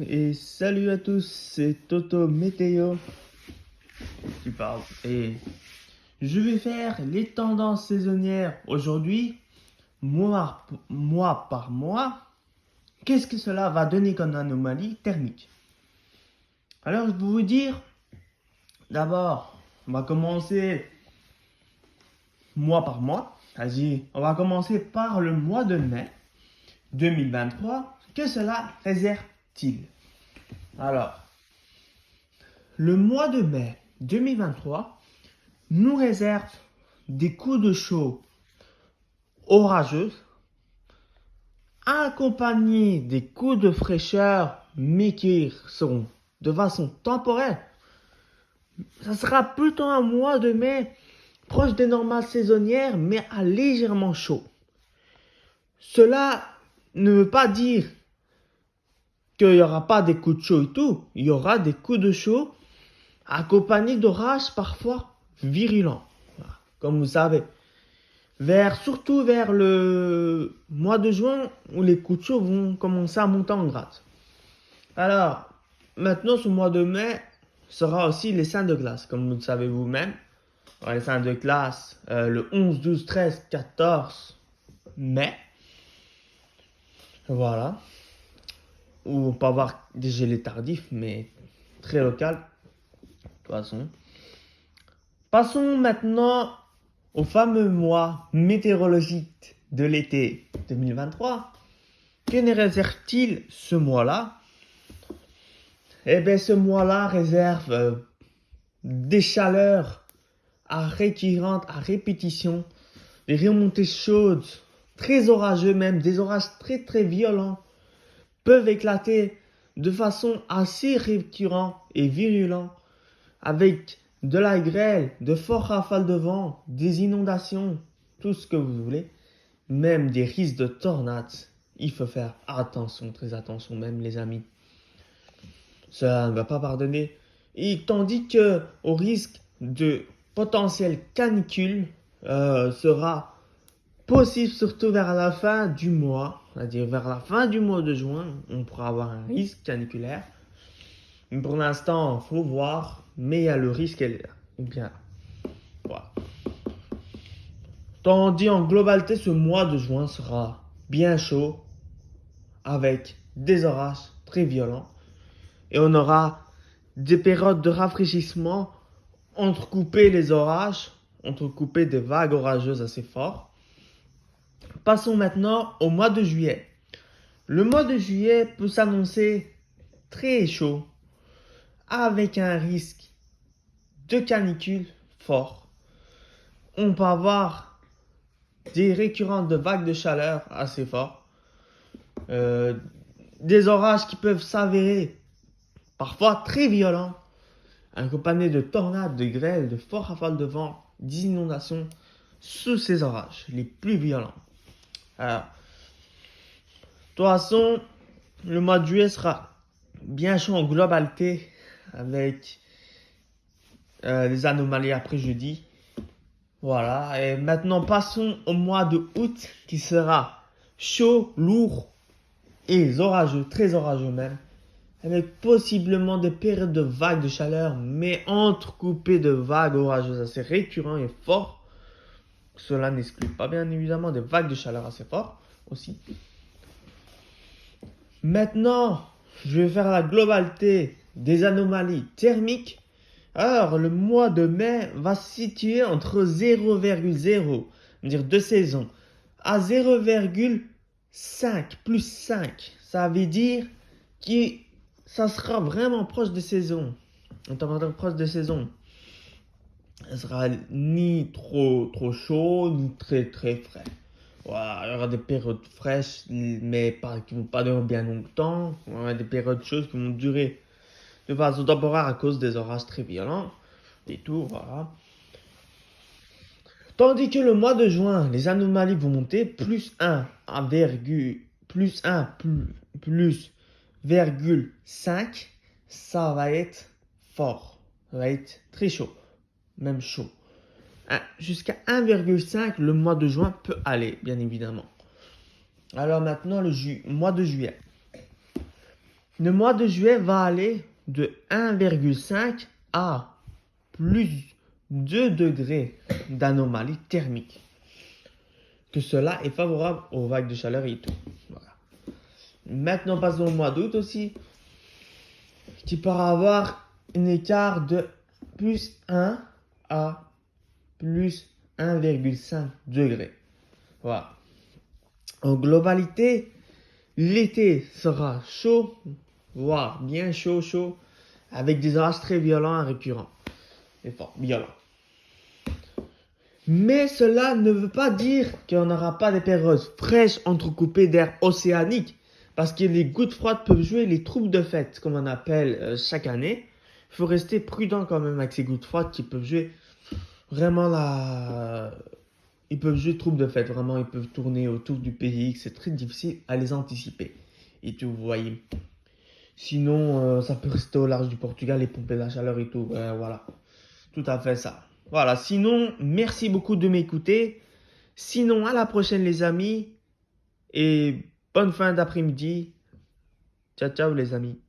Et salut à tous, c'est Toto Météo qui parle. Et je vais faire les tendances saisonnières aujourd'hui, mois par mois. Qu'est-ce que cela va donner comme anomalie thermique? Alors, je vais vous dire, d'abord, on va commencer mois par mois. Vas-y, on va commencer par le mois de mai 2023. Que cela réserve-t-il? Alors, le mois de mai 2023 nous réserve des coups de chaud orageux, accompagnés des coups de fraîcheur, mais qui seront de façon temporaire. Ça sera plutôt un mois de mai proche des normales saisonnières, mais à légèrement chaud. Cela ne veut pas dire qu'il n'y aura pas des coups de chaud et tout. Il y aura des coups de chaud accompagnés d'orages parfois virulents. Voilà. Comme vous savez, surtout vers le mois de juin où les coups de chaud vont commencer à monter en grade. Alors, maintenant ce mois de mai sera aussi les seins de glace, comme vous le savez vous-même. Les seins de glace le 11, 12, 13, 14 mai. Voilà. Où on peut avoir des gelées tardifs, mais très local. De toute façon. Passons maintenant au fameux mois météorologique de l'été 2023. Que ne réserve-t-il ce mois-là? Eh bien, ce mois-là réserve des chaleurs récurrentes, à répétition, des remontées chaudes, très orageux même, des orages très très violents peuvent éclater de façon assez récurrente et virulente avec de la grêle, de fortes rafales de vent, des inondations, tout ce que vous voulez, même des risques de tornades. Il faut faire attention, très attention même les amis. Cela ne va pas pardonner. Et tandis que au risque de potentielle canicule sera possible surtout vers la fin du mois, c'est-à-dire vers la fin du mois de juin, on pourra avoir un risque caniculaire. Mais pour l'instant, il faut voir, mais il y a le risque, elle est là. Bien, voilà. Tandis en globalité, ce mois de juin sera bien chaud, avec des orages très violents, et on aura des périodes de rafraîchissement entrecoupées les orages, entrecoupées des vagues orageuses assez fortes. Passons maintenant au mois de juillet. Le mois de juillet peut s'annoncer très chaud, avec un risque de canicule fort. On peut avoir des récurrences de vagues de chaleur assez fortes, des orages qui peuvent s'avérer parfois très violents, accompagnés de tornades, de grêles, de fortes rafales de vent, d'inondations sous ces orages les plus violents. Alors, de toute façon, le mois de juillet sera bien chaud en globalité avec les anomalies après jeudi. Voilà, et maintenant passons au mois de août qui sera chaud, lourd et orageux, très orageux même, avec possiblement des périodes de vagues de chaleur, mais entrecoupées de vagues orageuses assez récurrentes et fortes. Cela n'exclut pas bien évidemment des vagues de chaleur assez fortes aussi. Maintenant, je vais faire la globalité des anomalies thermiques. Alors, le mois de mai va se situer entre 0,0, dire de saison, à 0,5, plus 5. Ça veut dire que ça sera vraiment proche de saison. En température proche de saison. Ça sera ni trop chaud, ni très très frais. Voilà, il y aura des périodes fraîches, mais qui ne vont pas durer bien longtemps. Il y aura des périodes chaudes qui vont durer de façon temporaire à cause des orages très violents. Et tout, voilà. Tandis que le mois de juin, les anomalies vont monter plus 1 à plus 1 plus virgule 5, ça va être fort, ça va être très chaud, même chaud. Jusqu'à 1,5, le mois de juin peut aller, bien évidemment. Alors maintenant, le mois de juillet. Le mois de juillet va aller de 1,5 à plus 2 degrés d'anomalie thermique. Que cela est favorable aux vagues de chaleur et tout. Voilà. Maintenant, passons au mois d'août aussi. Tu pourras avoir un écart de plus 1 à plus 1,5 degrés. Voilà. En globalité, l'été sera chaud, voire bien chaud, avec des orages très violents et récurrents. Et fort, violents. Mais cela ne veut pas dire qu'on n'aura pas des périodes fraîches entrecoupées d'air océanique. Parce que les gouttes froides peuvent jouer les troubles de fête, comme on appelle chaque année. Il faut rester prudent quand même avec ces gouttes froides qui peuvent jouer vraiment Ils peuvent jouer troubles de fête, vraiment, ils peuvent tourner autour du pays. C'est très difficile à les anticiper. Et tout, vous voyez. Sinon, ça peut rester au large du Portugal et pomper la chaleur et tout. Voilà. Tout à fait ça. Voilà. Sinon, merci beaucoup de m'écouter. Sinon, à la prochaine, les amis. Et bonne fin d'après-midi. Ciao, ciao, les amis.